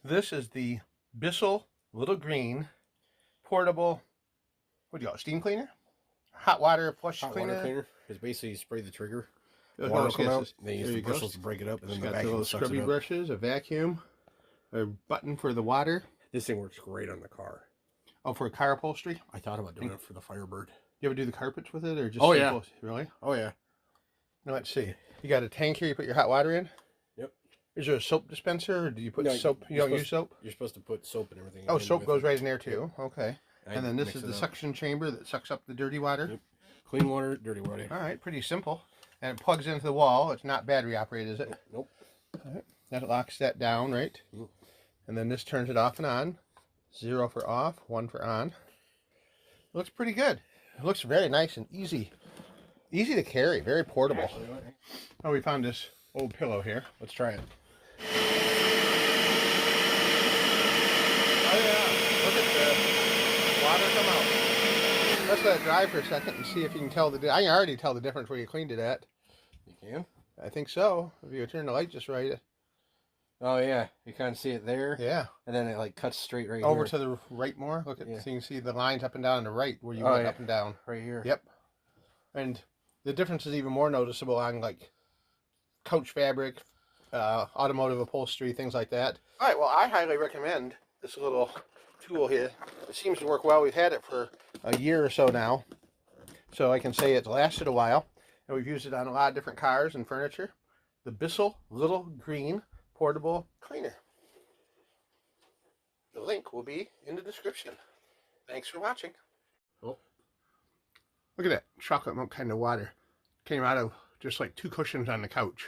This is the Bissell Little Green portable, what do you call it, steam cleaner? Hot water flush cleaner? Water cleaner is basically you spray the trigger, Water water will see, come it's out, just- then you there use the you go. bristles to break it up, and then It's the got the vacuum little sucks scrubby it up. brushes, a vacuum, a button for the water. This thing works great on the car. Oh, for car upholstery? I thought about doing it for the Firebird. You ever do the carpets with it, or just Oh, yeah. simple? Really? Oh yeah. Now, let's see. You got a tank here you put your hot water in? Yep. Is there a soap dispenser, or do you put No, soap? You don't use soap? You're supposed to put soap and everything. Oh, in soap with goes it. right in there too. Okay. I And then this mix is it the up. suction chamber that sucks up the dirty water. Yep. Clean water, dirty water. All right, pretty simple. And it plugs into the wall. It's not battery operated, is it? Nope. All right. That locks that down, right? Yep. And then this turns it off and on. 0 for off, 1 for on. It looks pretty good. It looks very nice and easy. Easy to carry, very portable. Oh, we found this old pillow here. Let's try it. Oh yeah, look at the water come out. Let's let it dry for a second and see if you can tell the. I can already tell the difference where you cleaned it at. You can? I think so. If you turn the light just right. Oh yeah, you kind of see it there. Yeah. And then it like cuts straight right Over here. to the right more. Look at, Yeah. so you can see the lines up and down on the right where you Oh, went yeah. up and down. Right here. Yep. And the difference is even more noticeable on like couch fabric, automotive upholstery, things like that. All right, well, I highly recommend this little tool here. It seems to work well. We've had it for a year or so now, so I can say it's lasted a while, and we've used it on a lot of different cars and furniture. The Bissell Little Green portable cleaner. The link will be in the description. Thanks for watching. Oh. Look at that chocolate milk kind of water. Came out of just like 2 cushions on the couch.